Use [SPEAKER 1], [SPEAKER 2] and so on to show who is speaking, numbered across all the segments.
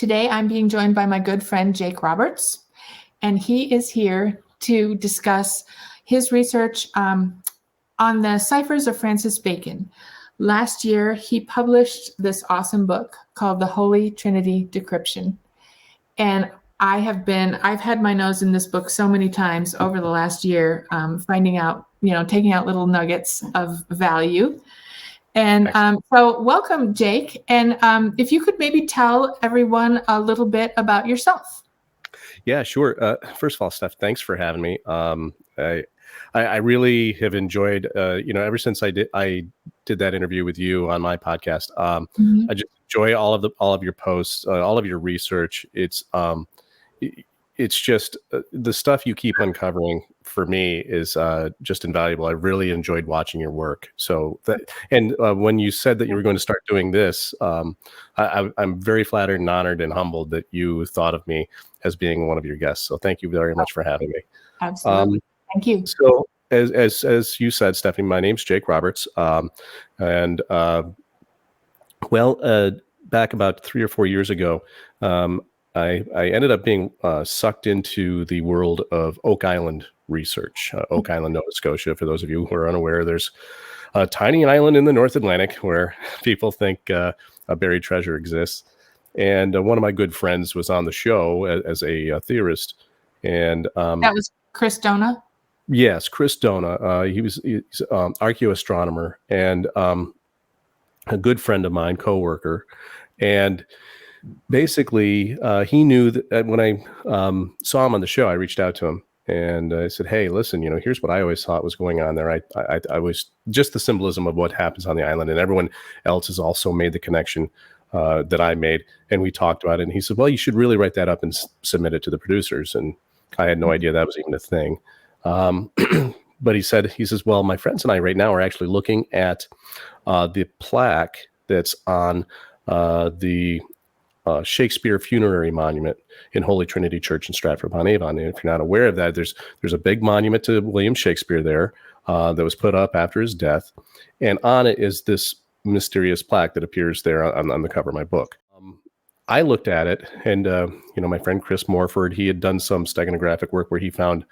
[SPEAKER 1] Today I'm being joined by my good friend Jake Roberts, and he is here to discuss his research on the ciphers of Francis Bacon. Last year, he published this awesome book called The Holy Trinity Decryption. And I've had my nose in this book so many times over the last year, finding out, taking out little nuggets of value. And so welcome, Jake. And if you could maybe tell everyone a little bit about yourself.
[SPEAKER 2] Yeah, sure. First of all, Steph, thanks for having me. I really have enjoyed, ever since I did that interview with you on my podcast. I just enjoy all of your posts, all of your research. It's just the stuff you keep uncovering for me is just invaluable. I really enjoyed watching your work. So when you said that you were going to start doing this, I'm very flattered and honored and humbled that you thought of me as being one of your guests. So thank you very much for having me.
[SPEAKER 1] Absolutely. Thank you.
[SPEAKER 2] So as you said, Stephanie, my name's Jake Roberts. Back about 3 or 4 years ago, I ended up being sucked into the world of Oak Island research. Oak Island, Nova Scotia, for those of you who are unaware, there's a tiny island in the North Atlantic where people think a buried treasure exists. And one of my good friends was on the show as a theorist. And
[SPEAKER 1] that was Chris Dona?
[SPEAKER 2] Yes, Chris Dona. He's archaeoastronomer and a good friend of mine, coworker. And basically, he knew that when I saw him on the show, I reached out to him and I said, "Hey, listen, here's what I always thought was going on there. I was just the symbolism of what happens on the island, and everyone else has also made the connection that I made." And we talked about it. And he said, "Well, you should really write that up and submit it to the producers." And I had no idea that was even a thing. But he says, "Well, my friends and I right now are actually looking at the plaque that's on the Shakespeare funerary monument in Holy Trinity Church in Stratford-upon-Avon. And if you're not aware of that, there's a big monument to William Shakespeare there that was put up after his death. And on it is this mysterious plaque that appears there on the cover of my book." I looked at it and, my friend Chris Morford, he had done some steganographic work where he found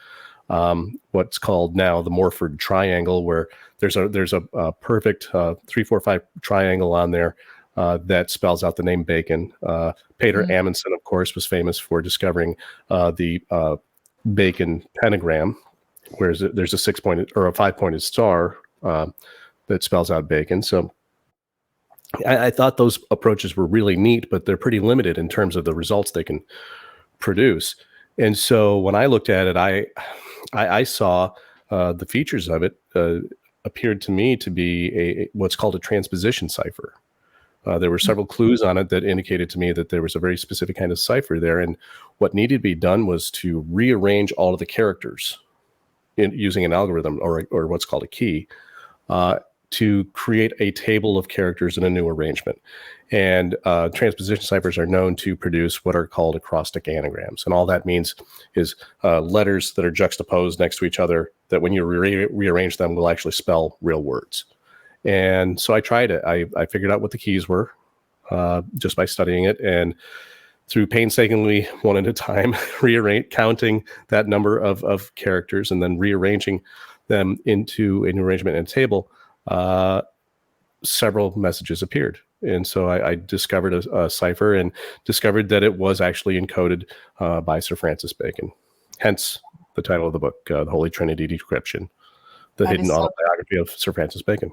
[SPEAKER 2] what's called now the Morford triangle, where there's a perfect 3-4-5 triangle on there that spells out the name Bacon. Peter Amundsen, of course, was famous for discovering the Bacon pentagram, where there's a 6-pointed or a 5-pointed star that spells out Bacon. So I thought those approaches were really neat, but they're pretty limited in terms of the results they can produce. And so when I looked at it, I saw the features of it appeared to me to be what's called a transposition cipher. There were several clues on it that indicated to me that there was a very specific kind of cipher there. And what needed to be done was to rearrange all of the characters using an algorithm or what's called a key to create a table of characters in a new arrangement. And transposition ciphers are known to produce what are called acrostic anagrams. And all that means is letters that are juxtaposed next to each other that when you rearrange them will actually spell real words. And so I tried it. I figured out what the keys were just by studying it, and through painstakingly one at a time, counting that number of characters and then rearranging them into an arrangement in a table, several messages appeared. And so I discovered a cipher and discovered that it was actually encoded by Sir Francis Bacon. Hence the title of the book, The Holy Trinity Decryption, the hidden autobiography of Sir Francis Bacon.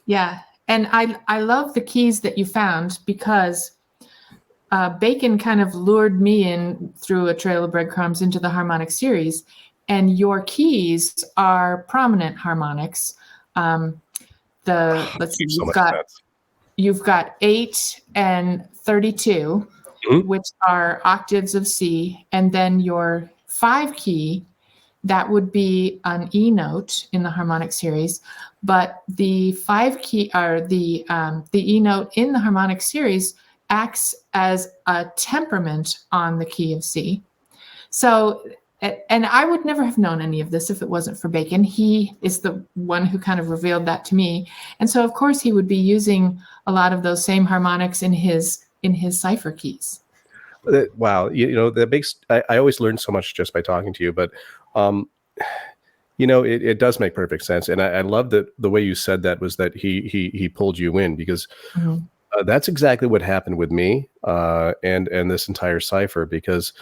[SPEAKER 1] Yeah. And I love the keys that you found, because Bacon kind of lured me in through a trail of breadcrumbs into the harmonic series. And your keys are prominent harmonics. You've got 8 and 32, which are octaves of C. And then your 5 key, that would be an E note in the harmonic series. But the 5 key, or the E note in the harmonic series, acts as a temperament on the key of C. So, and I would never have known any of this if it wasn't for Bacon. He is the one who kind of revealed that to me. And so, of course, he would be using a lot of those same harmonics in his cipher keys.
[SPEAKER 2] Wow, that makes I always learn so much just by talking to you, but um, it does make perfect sense, and I love that the way you said that was that he pulled you in because
[SPEAKER 1] Mhm.
[SPEAKER 2] that's exactly what happened with me and this entire cipher because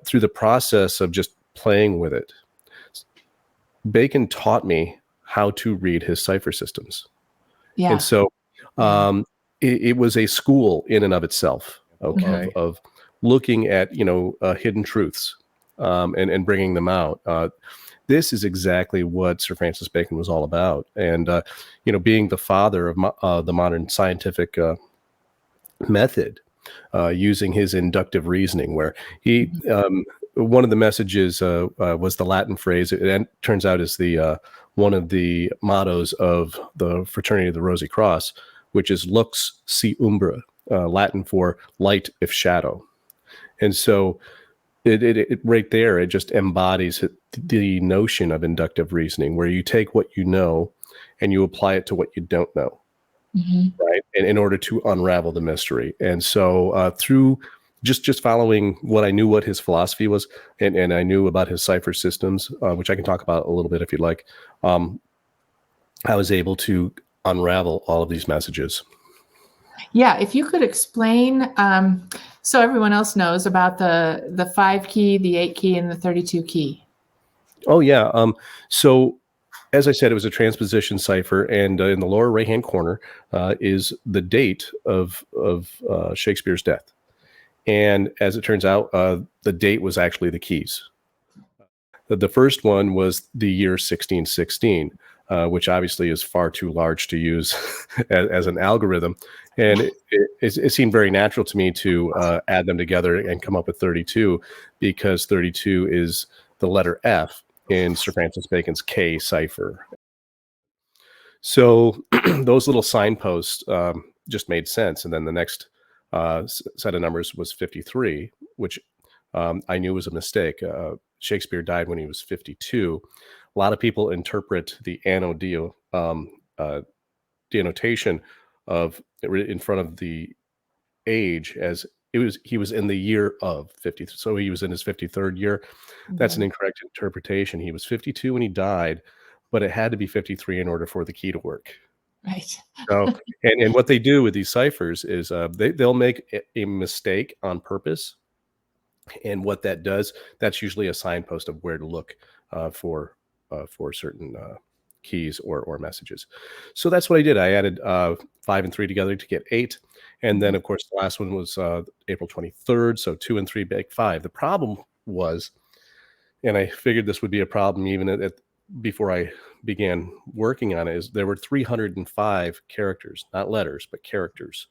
[SPEAKER 2] through the process of just playing with it, Bacon taught me how to read his cipher systems. And
[SPEAKER 1] Yeah.
[SPEAKER 2] so
[SPEAKER 1] Yeah.
[SPEAKER 2] it was a school in and of itself
[SPEAKER 1] Mhm.
[SPEAKER 2] of looking at, hidden truths and bringing them out. This is exactly what Sir Francis Bacon was all about. And, being the father of the modern scientific method, using his inductive reasoning, where he
[SPEAKER 1] Mhm.
[SPEAKER 2] one of the messages was the Latin phrase. It turns out is the one of the mottos of the Fraternity of the Rosy Cross, which is "Lux si umbra," Latin for "light if shadow." And so it right there, it just embodies the notion of inductive reasoning, where you take what you know and you apply it to what you don't know,
[SPEAKER 1] Mhm.
[SPEAKER 2] right? And in order to unravel the mystery. And so through just following what I knew, what his philosophy was, and I knew about his cipher systems, which I can talk about a little bit if you'd like, um, I was able to unravel all of these messages.
[SPEAKER 1] Yeah, if you could explain, so everyone else knows about the 5 key, the 8 key, and the 32 key.
[SPEAKER 2] Oh yeah. So as I said, it was a transposition cipher, and in the lower right hand corner is the date of Shakespeare's death. And as it turns out, the date was actually the keys. The first one was the year 1616, which obviously is far too large to use as an algorithm. And it seemed very natural to me to add them together and come up with 32 because 32 is the letter F in Sir Francis Bacon's K cipher. So those little signposts just made sense. And then the next set of numbers was 53, which I knew was a mistake. Shakespeare died when he was 52. A lot of people interpret the denotation of in front of the age as he was in the year of 50. So he was in his 53rd year. That's an
[SPEAKER 1] Mhm.
[SPEAKER 2] incorrect interpretation. He was 52 when he died, but it had to be 53 in order for the key to work.
[SPEAKER 1] Right.
[SPEAKER 2] So, and what they do with these ciphers is they'll make a mistake on purpose, and what that does, that's usually a signpost of where to look for certain keys or messages. So that's what I did. I added 5 and 3 together to get 8, and then
[SPEAKER 1] Mhm.
[SPEAKER 2] of course the last one was April 23rd. So 2 and 3 make 5. The problem was, and I figured this would be a problem even before I began working on it, is there were 305 characters, not letters, but characters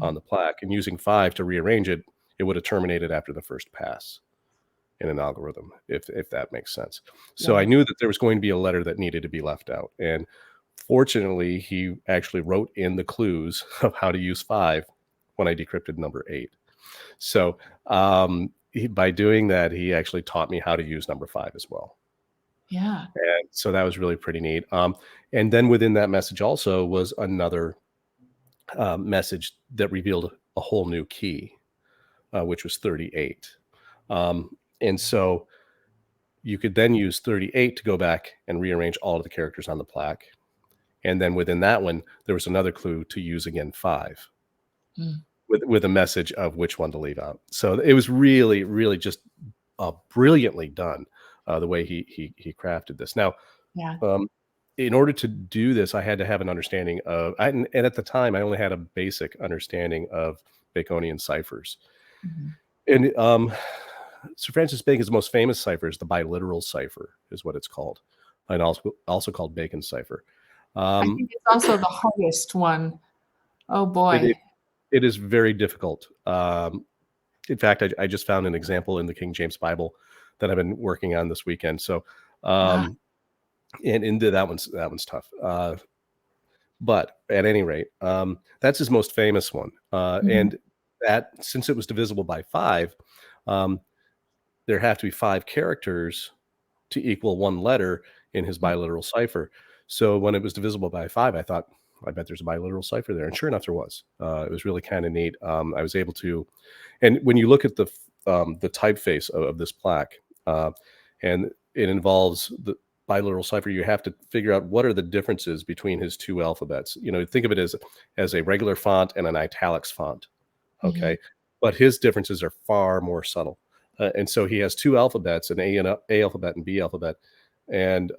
[SPEAKER 2] on
[SPEAKER 1] Mhm.
[SPEAKER 2] the plaque, and using 5 to rearrange it, it would have terminated after the first pass in an algorithm, if that makes sense. So I
[SPEAKER 1] Right.
[SPEAKER 2] knew that there was going to be a letter that needed to be left out, and fortunately, he actually wrote in the clues of how to use 5 when I decrypted number 8. So by doing that, he actually taught me how to use number 5 as well.
[SPEAKER 1] Yeah.
[SPEAKER 2] And so that was really pretty neat. And then within that message also was another message that revealed a whole new key, which was 38. And so you could then use 38 to go back and rearrange all of the characters on the plaque. And then within that one, there was another clue to use again 5
[SPEAKER 1] Mm.
[SPEAKER 2] with a message of which one to leave out. So it was really, really just brilliantly done the way he crafted this. Now,
[SPEAKER 1] Yeah.
[SPEAKER 2] um, in order to do this, I had to have an understanding of, and at the time, I only had a basic understanding of Baconian ciphers.
[SPEAKER 1] Mhm.
[SPEAKER 2] And Sir Francis Bacon's most famous cipher is the biliteral cipher, is what it's called, and also called Bacon's cipher.
[SPEAKER 1] I
[SPEAKER 2] Um,
[SPEAKER 1] think it's also the hardest one. Oh
[SPEAKER 2] it, it
[SPEAKER 1] boy.
[SPEAKER 2] it is very difficult. In fact, I just found an example in the King James Bible that I've been working on this weekend. So,
[SPEAKER 1] Ah.
[SPEAKER 2] and into that one's tough. But at any rate, that's his most famous one.
[SPEAKER 1] Mhm.
[SPEAKER 2] And that since it was divisible by 5, um, there have to be 5 characters to equal one letter in his biliteral cipher. So when it was divisible by 5, I thought, I bet there's a biliteral cipher there. And sure enough, there was. It was really kind of neat. I was able to, and when you look at the typeface of this plaque, and it involves the biliteral cipher, you have to figure out what are the differences between his two alphabets. Think of it as a regular font and an italics font.
[SPEAKER 1] Mhm.
[SPEAKER 2] Okay. But his differences are far more subtle. And so he has two alphabets, an A alphabet and B alphabet. And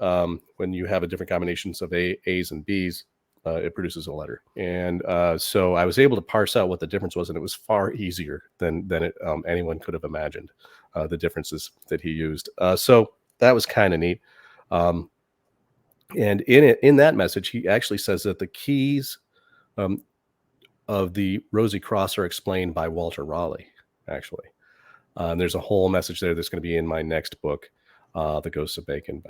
[SPEAKER 2] when you have a different combinations of A's and B's, it produces a letter. And so I was able to parse out what the difference was, and it was far easier than anyone could have imagined, the differences that he used. So that was kind of neat. Um, and in that message, he actually says that the keys um, of the Rosy Cross are explained by Walter Raleigh, actually. There's a whole message there that's going to be in my next book, The Ghosts of Bacon.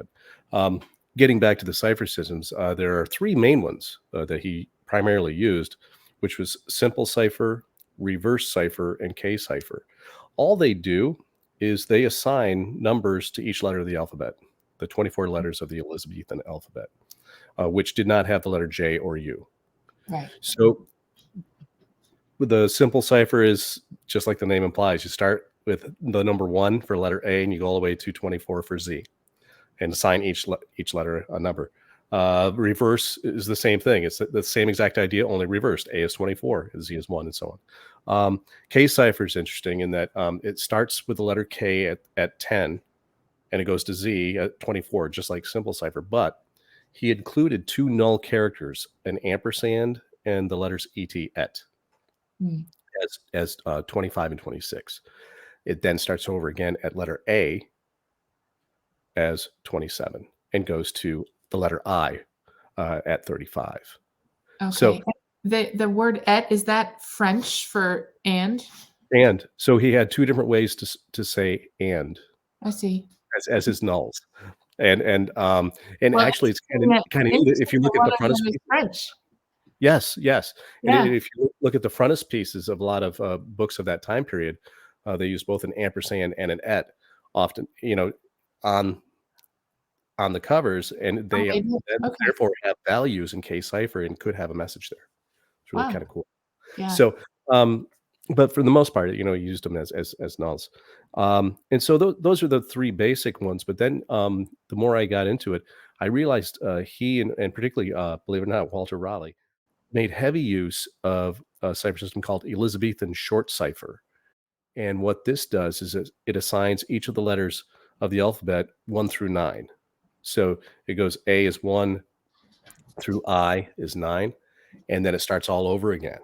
[SPEAKER 2] But getting back to the cipher systems, there are three main ones that he primarily used, which was simple cipher, reverse cipher, and K cipher. All they do is they assign numbers to each letter of the alphabet, the 24 letters of the Elizabethan alphabet, which did not have the letter J or U.
[SPEAKER 1] Right.
[SPEAKER 2] So the simple cipher is just like the name implies. You start with the number 1 for letter A, and you go all the way to 24 for Z, and assign each letter a number. Reverse is the same thing. It's the same exact idea, only reversed. A is 24, Z is 1, and so on. K cipher is interesting in that it starts with the letter K at 10, and it goes to Z at 24, just like simple cipher. But he included 2 null characters, an ampersand and the letters et.
[SPEAKER 1] Mm.
[SPEAKER 2] As 25 and 26. It then starts over again at letter A as 27 and goes to the letter I at 35.
[SPEAKER 1] Okay.
[SPEAKER 2] So
[SPEAKER 1] the word "et," is that French for and?
[SPEAKER 2] and so he had 2 different ways to say and
[SPEAKER 1] I see.
[SPEAKER 2] as his nulls. And
[SPEAKER 1] Well,
[SPEAKER 2] actually it's
[SPEAKER 1] interesting
[SPEAKER 2] kind of
[SPEAKER 1] interesting
[SPEAKER 2] if you look
[SPEAKER 1] that
[SPEAKER 2] at
[SPEAKER 1] one
[SPEAKER 2] the
[SPEAKER 1] of them is
[SPEAKER 2] frontispiece.
[SPEAKER 1] French.
[SPEAKER 2] Yes. And
[SPEAKER 1] Yeah.
[SPEAKER 2] if you look at the frontispieces of a lot of books of that time period, they use both an ampersand and an et often, on the covers, and
[SPEAKER 1] Oh,
[SPEAKER 2] they
[SPEAKER 1] they do?
[SPEAKER 2] then
[SPEAKER 1] Okay.
[SPEAKER 2] therefore have values in K cipher and could have a message there. It's really
[SPEAKER 1] Wow.
[SPEAKER 2] kind of cool.
[SPEAKER 1] Yeah.
[SPEAKER 2] So, but for the most part, he used them as nulls. And so those are the 3 basic ones. But then the more I got into it, I realized he and particularly, believe it or not, Walter Raleigh made heavy use of a cipher system called Elizabethan short cipher. And what this does is it assigns each of the letters of the alphabet 1 through 9. So it goes A is 1 through I is 9, and then it starts all over again.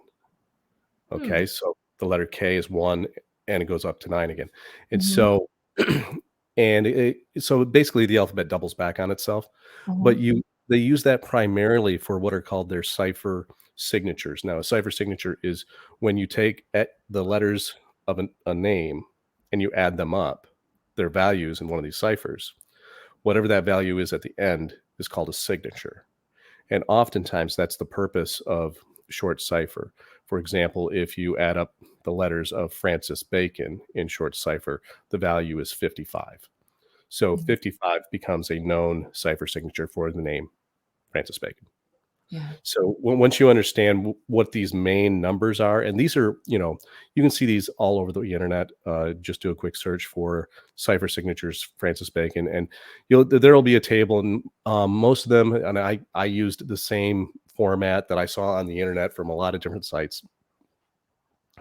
[SPEAKER 1] Hmm.
[SPEAKER 2] Okay, so the letter K is 1, and it goes up to 9 again. And
[SPEAKER 1] Mhm.
[SPEAKER 2] so, so basically the alphabet doubles back on itself. But
[SPEAKER 1] Mhm.
[SPEAKER 2] they use that primarily for what are called their cipher signatures. Now, a cipher signature is when you take the letters of a name and you add them up, their values in one of these ciphers. Whatever that value is at the end is called a signature. And oftentimes that's the purpose of short cipher. For example, if you add up the letters of Francis Bacon in short cipher, the value is 55. So
[SPEAKER 1] Mhm.
[SPEAKER 2] 55 becomes a known cipher signature for the name Francis Bacon.
[SPEAKER 1] Yeah.
[SPEAKER 2] So once you understand what these main numbers are, and these are, you can see these all over the internet. Just do a quick search for cipher signatures, Francis Bacon, and there'll be a table, and most of them, and I used the same format that I saw on the internet from a lot of different sites,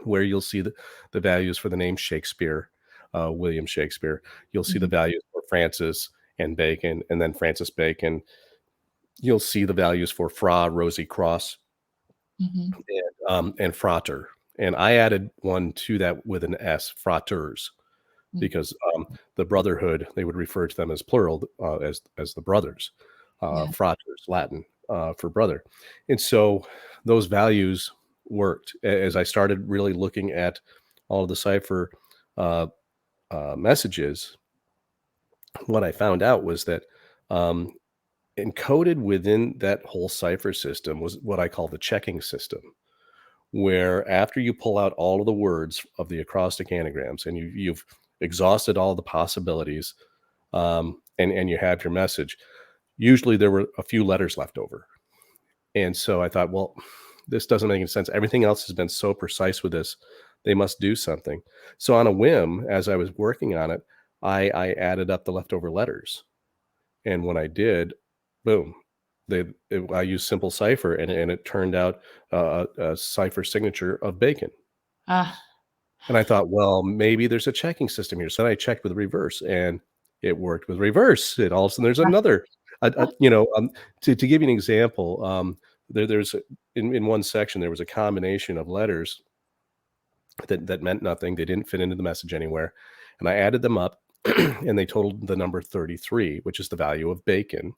[SPEAKER 2] where you'll see the values for the name Shakespeare, William Shakespeare. You'll see the
[SPEAKER 1] Mhm.
[SPEAKER 2] values for Francis and Bacon, and then Francis Bacon. You'll see the values for Fra, Rosy Cross,
[SPEAKER 1] Mhm.
[SPEAKER 2] and frater. And I added one to that with an S, fraters,
[SPEAKER 1] Mm.
[SPEAKER 2] because the brotherhood, they would refer to them as plural, as the brothers.
[SPEAKER 1] Yeah.
[SPEAKER 2] Fraters, Latin for brother. And so those values worked. As I started really looking at all of the cipher uh, messages, what I found out was that um, encoded within that whole cipher system was what I call the checking system, where after you pull out all of the words of the acrostic anagrams and you've exhausted all the possibilities, and you have your message, usually there were a few letters left over. And so I thought, well, this doesn't make any sense. Everything else has been so precise with this. They must do something. So on a whim, as I was working on it, I added up the leftover letters. And when I did, boom, I used simple cipher, and it turned out a cipher signature of Bacon.
[SPEAKER 1] Ah,
[SPEAKER 2] And I thought, well, maybe there's a checking system here. So then I checked with reverse, and it worked with reverse. And all of a sudden, there's another, to give you an example, there's in one section there was a combination of letters that meant nothing. They didn't fit into the message anywhere, and I added them up, and they totaled the number 33, which is the value of Bacon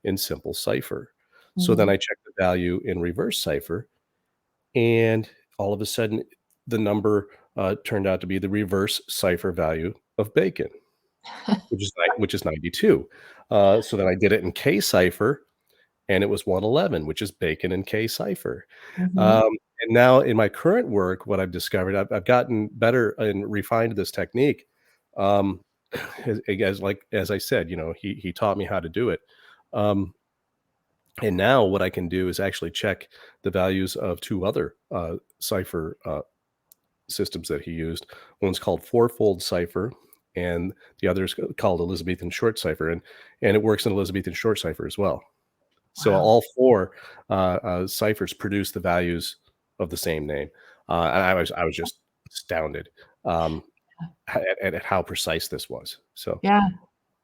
[SPEAKER 2] in simple cipher. So then
[SPEAKER 1] mhm.
[SPEAKER 2] I checked the value in reverse cipher, and all of a sudden, the number turned out to be the reverse cipher value of Bacon, which is 92. So then I did it in K cipher, and it was 111, which is Bacon in K cipher.
[SPEAKER 1] Mhm.
[SPEAKER 2] Um, and now in my current work, what I've discovered, I've gotten better and refined this technique. Um, as I said, he taught me how to do it. Um, and now what I can do is actually check the values of two other cipher systems that he used. One's called fourfold cipher, and the other is called Elizabethan short cipher, and it works in Elizabethan short cipher as well. So
[SPEAKER 1] Wow.
[SPEAKER 2] all four ciphers produce the values of the same name, and I was just astounded at how precise this was. So
[SPEAKER 1] Yeah.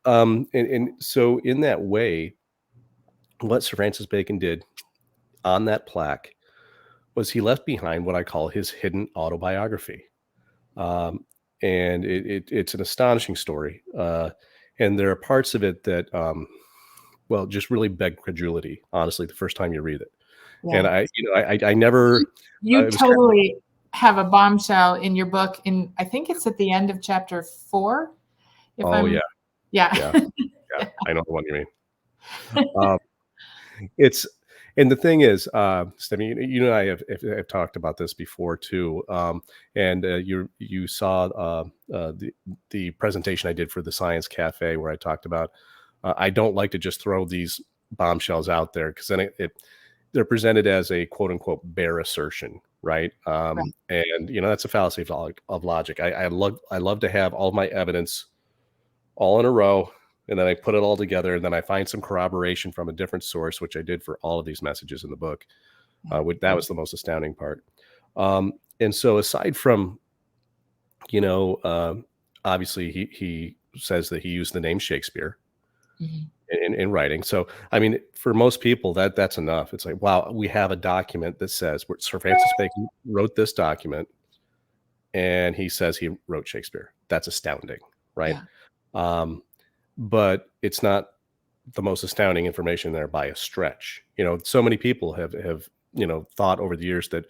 [SPEAKER 2] and so in that way, what Sir Francis Bacon did on that plaque was he left behind what I call his hidden autobiography. Um, and it's an astonishing story. And there are parts of it that, well, just really beg credulity, honestly, the first time you read it. And
[SPEAKER 1] Yeah.
[SPEAKER 2] I never,
[SPEAKER 1] You
[SPEAKER 2] it was kind of,
[SPEAKER 1] totally have a bombshell in your book, I think it's at the end of chapter 4, if
[SPEAKER 2] oh,
[SPEAKER 1] I'm
[SPEAKER 2] yeah,
[SPEAKER 1] yeah.
[SPEAKER 2] yeah, yeah. I know the one you mean. Um, it's, and the thing is, Stephanie, you and I have talked about this before too. And you saw the presentation I did for the Science Cafe where I talked about. I don't like to just throw these bombshells out there because then they're presented as a quote unquote bare assertion, right?
[SPEAKER 1] Right.
[SPEAKER 2] And that's a fallacy of logic. I love to have all my evidence all in a row, and then I put it all together, and then I find some corroboration from a different source, which I did for all of these messages in the book.
[SPEAKER 1] Yeah.
[SPEAKER 2] That was the most astounding part. And so, aside from you know, uh, obviously he says that he used the name Shakespeare
[SPEAKER 1] Mhm.
[SPEAKER 2] in writing. So, I mean, for most people, that's enough. It's like, wow, we have a document that says Sir Francis Bacon wrote this document, and he says he wrote Shakespeare. That's astounding, right?
[SPEAKER 1] Yeah.
[SPEAKER 2] Um, but it's not the most astounding information there by a stretch. So many people have thought over the years that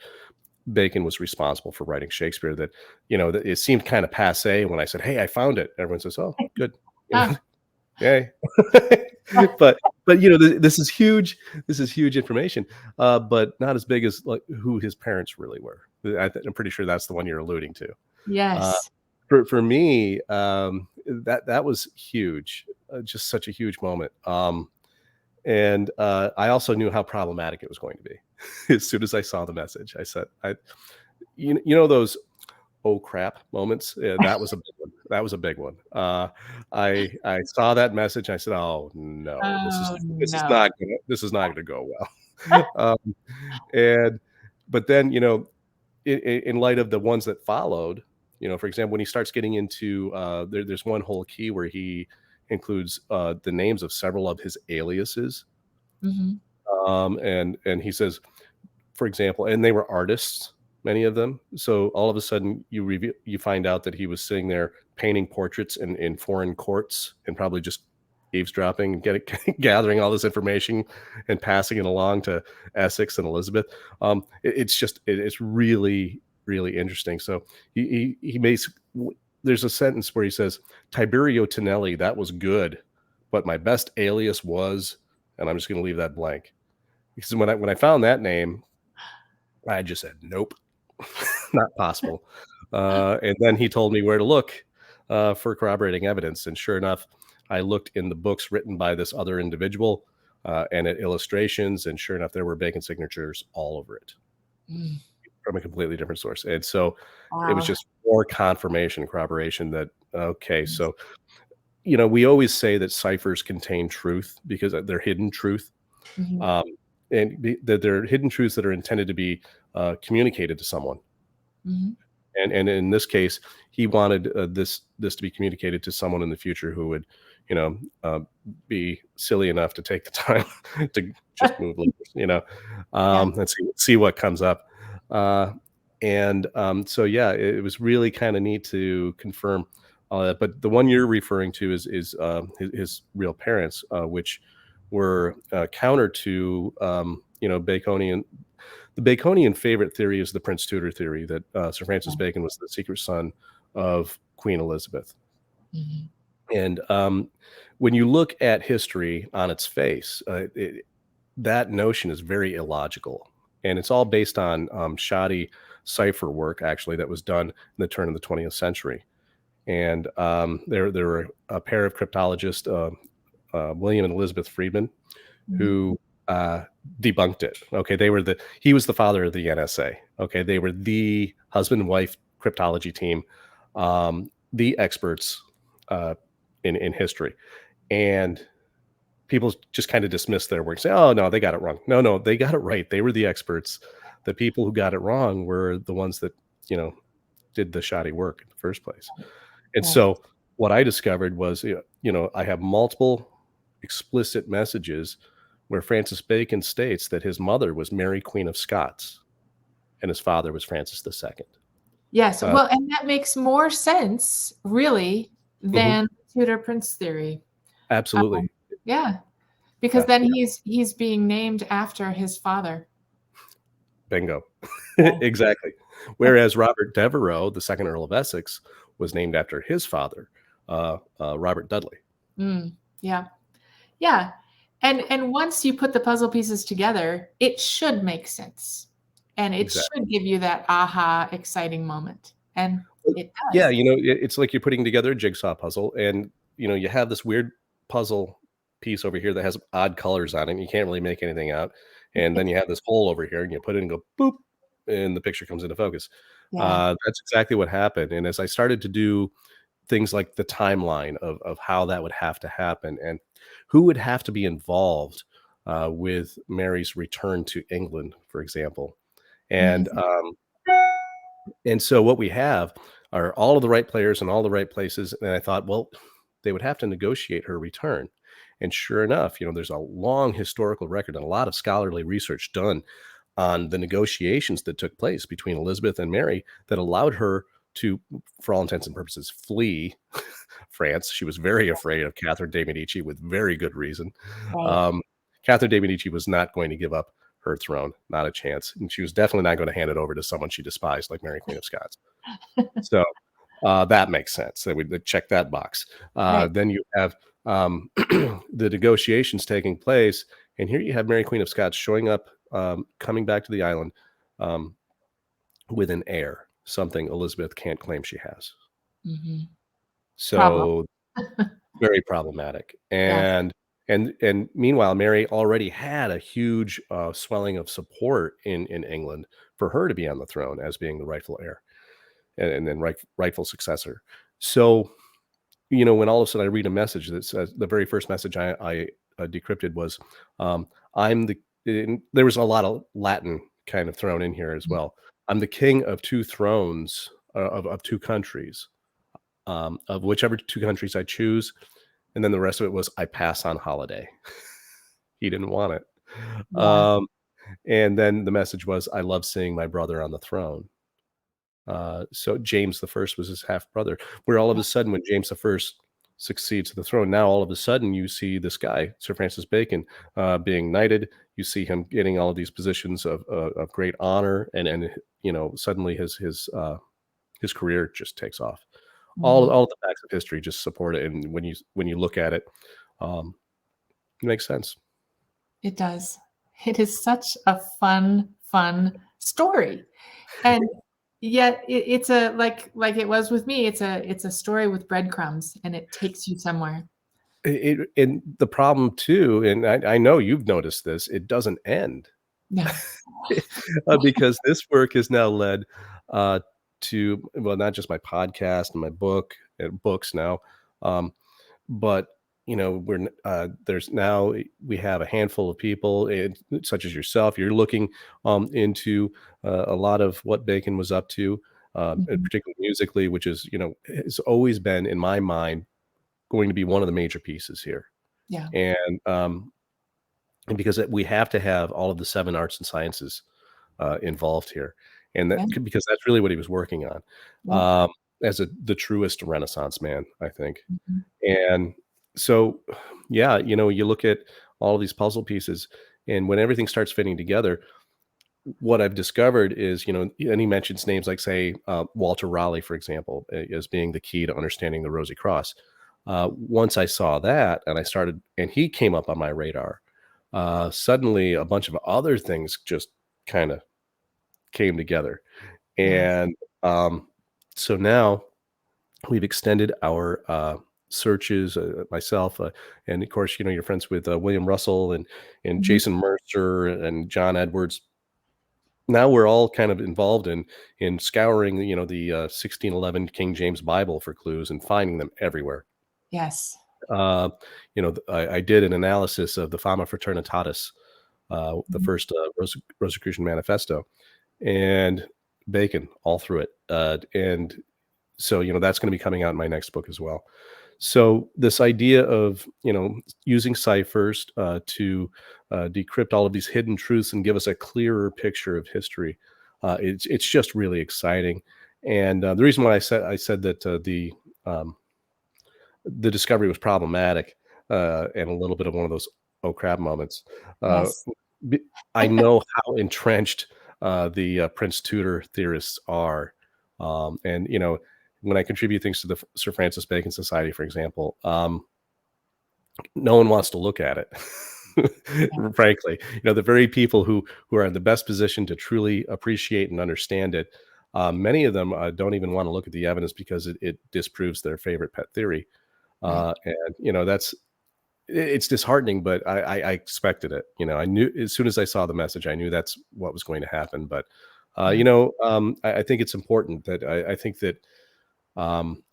[SPEAKER 2] Bacon was responsible for writing Shakespeare, that that it seemed kind of passe when I said, "Hey, I found it." Everyone says, "Oh, good."
[SPEAKER 1] Ah,
[SPEAKER 2] Yay.
[SPEAKER 1] ah,
[SPEAKER 2] but this is huge. This is huge information, but not as big as like who his parents really were. I'm pretty sure that's the one you're alluding to. Uh,
[SPEAKER 1] yes.
[SPEAKER 2] for me, that was huge, just such a huge moment. And I also knew how problematic it was going to be. As soon as I saw the message, I said, those oh crap moments. Yeah, that was a big one. That was a big one. I saw that message. And I said, oh no, this is
[SPEAKER 1] Oh,
[SPEAKER 2] this is
[SPEAKER 1] no.
[SPEAKER 2] not gonna, this is not going to go well. And but then in light of the ones that followed, for example, when he starts getting into there's one whole key where he includes the names of several of his aliases,
[SPEAKER 1] Mhm.
[SPEAKER 2] and he says, for example, and they were artists, many of them. So all of a sudden, you find out that he was sitting there painting portraits in foreign courts and probably just eavesdropping and gathering all this information and passing it along to Essex and Elizabeth. It's really really interesting. So he makes there's a sentence where he says Tiberio Tonelli, that was good, but my best alias was, and I'm just going to leave that blank because when I found that name, I just said, nope, not possible. And then he told me where to look for corroborating evidence. And sure enough, I looked in the books written by this other individual. and it illustrations, and sure enough, there were Bacon signatures all over it
[SPEAKER 1] Mm.
[SPEAKER 2] from a completely different source. And so it was
[SPEAKER 1] Wow.
[SPEAKER 2] just more confirmation, corroboration that, okay, so, we always say that ciphers contain truth because they're hidden truth.
[SPEAKER 1] Mhm.
[SPEAKER 2] Um, that they're hidden truths that are intended to be communicated to someone.
[SPEAKER 1] Mhm.
[SPEAKER 2] And in this case, he wanted this to be communicated to someone in the future who would, you know, uh, be silly enough to take the time to just move letters,
[SPEAKER 1] Yeah.
[SPEAKER 2] and see what comes up. So yeah, it was really kind of neat to confirm all that. But the one you're referring to is his real parents, which were counter to Baconian. The Baconian favorite theory is the Prince Tutor theory that Sir Francis
[SPEAKER 1] Yeah.
[SPEAKER 2] Bacon was the secret son of Queen Elizabeth.
[SPEAKER 1] Mhm.
[SPEAKER 2] And when you look at history on its face, that notion is very illogical. And it's all based on shoddy cipher work, actually, that was done in the turn of the 20th century. And there were a pair of cryptologists, William and Elizabeth Friedman,
[SPEAKER 1] Mhm.
[SPEAKER 2] who uh, debunked it. Okay, he was the father of the NSA. Okay, they were the husband and wife cryptology team, the experts uh, in history, and people just kind of dismiss their work, say, "Oh no, they got it wrong." No, no, they got it right. They were the experts. The people who got it wrong were the ones that you know did the shoddy work in the first place. And
[SPEAKER 1] Right.
[SPEAKER 2] so what I discovered was, I have multiple explicit messages where Francis Bacon states that his mother was Mary, Queen of Scots, and his father was Francis II.
[SPEAKER 1] Yes.
[SPEAKER 2] Uh,
[SPEAKER 1] Well, and that makes more sense, really,
[SPEAKER 2] mhm,
[SPEAKER 1] than Tudor Prince theory.
[SPEAKER 2] absolutely.
[SPEAKER 1] Um, yeah, because
[SPEAKER 2] Yeah,
[SPEAKER 1] then he's being named after his father.
[SPEAKER 2] bingo.
[SPEAKER 1] Yeah.
[SPEAKER 2] Exactly. Whereas Robert Devereux, the second Earl of Essex, was named after his father, Robert Dudley.
[SPEAKER 1] Mm, yeah. Yeah. And once you put the puzzle pieces together, it should make sense. And it
[SPEAKER 2] Exactly.
[SPEAKER 1] should give you that aha exciting moment. And it
[SPEAKER 2] Yeah,
[SPEAKER 1] does.
[SPEAKER 2] it's like you're putting together a jigsaw puzzle, and you have this weird puzzle piece over here that has odd colors on it, and you can't really make anything out. And then you have this hole over here, and you put it and go boop, and the picture comes into focus.
[SPEAKER 1] Yeah.
[SPEAKER 2] That's exactly what happened. And as I started to do things like the timeline of how that would have to happen, and who would have to be involved with Mary's return to England, for example, and
[SPEAKER 1] Mhm.
[SPEAKER 2] and so what we have are all of the right players in all the right places. And I thought, well, they would have to negotiate her return. And sure enough, there's a long historical record and a lot of scholarly research done on the negotiations that took place between Elizabeth and Mary that allowed her to, for all intents and purposes, flee France. She was very afraid of Catherine de' Medici with very good reason.
[SPEAKER 1] Right.
[SPEAKER 2] Um, Catherine de' Medici was not going to give up her throne, not a chance. And she was definitely not going to hand it over to someone she despised like Mary Queen of Scots. So that makes sense. That would check that box.
[SPEAKER 1] Right.
[SPEAKER 2] Then you have the negotiations taking place, and here you have Mary Queen of Scots showing up, coming back to the island um, with an heir, something Elizabeth can't claim she has.
[SPEAKER 1] Mhm. Problem.
[SPEAKER 2] So very problematic.
[SPEAKER 1] Yeah.
[SPEAKER 2] And meanwhile, Mary already had a huge swelling of support in England for her to be on the throne as being the rightful heir and then rightful successor. So when all of a sudden I read a message that says the very first message I decrypted was, "I'm the." There was a lot of Latin kind of thrown in here as
[SPEAKER 1] Mm.
[SPEAKER 2] well. I'm the king of two thrones of two countries, of whichever two countries I choose, and then the rest of it was I pass on holiday. He didn't want it,
[SPEAKER 1] Yeah.
[SPEAKER 2] and then the message was I love seeing my brother on the throne. So James the First was his half brother. Where all of a sudden, when James the First succeeds to the throne, now all of a sudden you see this guy, Sir Francis Bacon, being knighted. You see him getting all of these positions of great honor, and suddenly his career just takes off. All
[SPEAKER 1] Mhm.
[SPEAKER 2] all the facts of history just support it, and when you look at it, um, it makes sense.
[SPEAKER 1] It does. It is such a fun story. And yet it's like it was with me, it's a story with breadcrumbs and it takes you somewhere.
[SPEAKER 2] and the problem too, and I know you've noticed this, it doesn't end.
[SPEAKER 1] No.
[SPEAKER 2] Because this work has now led uh, to, well, not just my podcast and my book and books now, um, but there's now we have a handful of people, such as yourself. You're looking into a lot of what Bacon was up to, and
[SPEAKER 1] Mhm.
[SPEAKER 2] particularly musically, which is has always been in my mind going to be one of the major pieces here,
[SPEAKER 1] Yeah.
[SPEAKER 2] and because we have to have all of the seven arts and sciences involved here, and
[SPEAKER 1] Yeah.
[SPEAKER 2] because that's really what he was working on,
[SPEAKER 1] Yeah.
[SPEAKER 2] as the truest Renaissance man, I think.
[SPEAKER 1] Mhm.
[SPEAKER 2] And so, yeah, you look at all of these puzzle pieces, and when everything starts fitting together, what I've discovered is, and he mentions names like, say, Walter Raleigh, for example, as being the key to understanding the Rosy Cross. Once I saw that, and he came up on my radar, suddenly a bunch of other things just kind of came together.
[SPEAKER 1] Yes.
[SPEAKER 2] And so now we've extended our searches, myself, and of course, you're friends with William Russell and
[SPEAKER 1] Mhm.
[SPEAKER 2] Jason Mercer and John Edwards. Now we're all kind of involved in scouring, the 1611 King James Bible for clues and finding them everywhere.
[SPEAKER 1] Yes.
[SPEAKER 2] Uh, I did an analysis of the Fama Fraternitatis, the
[SPEAKER 1] Mhm.
[SPEAKER 2] first Rosicrucian Manifesto, and Bacon all through it. And so, that's going to be coming out in my next book as well. So this idea of, using ciphers to decrypt all of these hidden truths and give us a clearer picture of history, it's just really exciting. And the reason why I said that the discovery was problematic, and a little bit of one of those oh crap moments. Uh,
[SPEAKER 1] Yes.
[SPEAKER 2] b- I know how entrenched the Prince Tudor theorists are, and when I contribute things to the Sir Francis Bacon Society, for example, no one wants to look at it.
[SPEAKER 1] Yeah.
[SPEAKER 2] Frankly, the very people who are in the best position to truly appreciate and understand it, many of them don't even want to look at the evidence because it disproves their favorite pet theory.
[SPEAKER 1] Right.
[SPEAKER 2] And it's disheartening, but I expected it. I knew as soon as I saw the message, I knew that's what was going to happen. But
[SPEAKER 1] Yeah.
[SPEAKER 2] I think it's important that I think that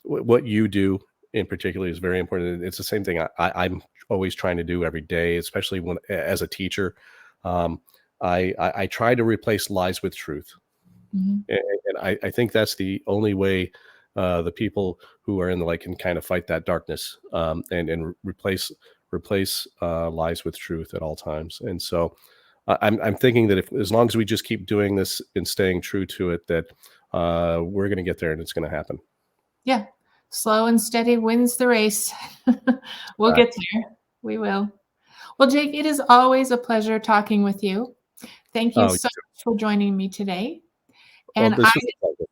[SPEAKER 2] what you do in particular is very important. It's the same thing I'm always trying to do every day, especially when as a teacher. Um, I try to replace lies with truth,
[SPEAKER 1] Mhm.
[SPEAKER 2] and I think that's the only way the people who are in the light can kind of fight that darkness, and replace lies with truth at all times. And so I'm thinking that if as long as we just keep doing this and staying true to it, that we're going to get there and it's going to happen.
[SPEAKER 1] Yeah. Slow and steady wins the race. We'll get
[SPEAKER 2] Exactly.
[SPEAKER 1] there. We will. Well, Jake, it is always a pleasure talking with you. Thank you
[SPEAKER 2] Oh,
[SPEAKER 1] so much for joining me today.
[SPEAKER 2] well,
[SPEAKER 1] And
[SPEAKER 2] this was a pleasure.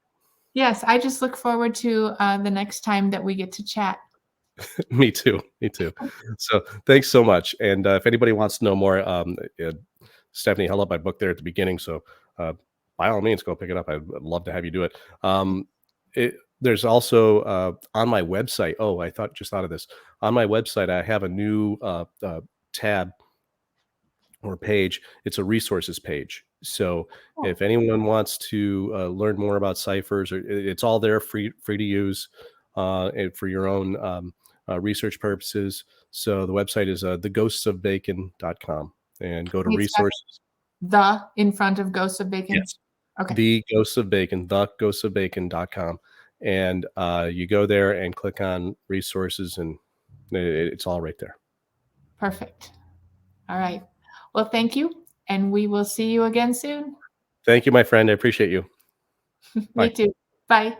[SPEAKER 1] yes, I just look forward to the next time that we get to chat.
[SPEAKER 2] Me too. Me too. So thanks so much. And if anybody wants to know more, Stephanie held up my book there at the beginning. So uh, by all means, go pick it up. I'd love to have you do it. There's also on my website. Oh, just thought of this. On my website, I have a new tab or page. It's a resources page. So
[SPEAKER 1] Oh,
[SPEAKER 2] if anyone wants to learn more about ciphers, it's all there, free to use, and for your own research purposes. So the website is theghostsofbacon.com, and go to
[SPEAKER 1] and it's got
[SPEAKER 2] resources.
[SPEAKER 1] the in front of Ghosts of Bacon.
[SPEAKER 2] Yes,
[SPEAKER 1] Okay,
[SPEAKER 2] the ghosts of bacon, theghostsofbacon.com, and you go there and click on resources, and it's all right there.
[SPEAKER 1] perfect. All right. Well, thank you, and we will see you again soon.
[SPEAKER 2] Thank you, my friend. I appreciate you.
[SPEAKER 1] Me
[SPEAKER 2] Bye.
[SPEAKER 1] too. Bye.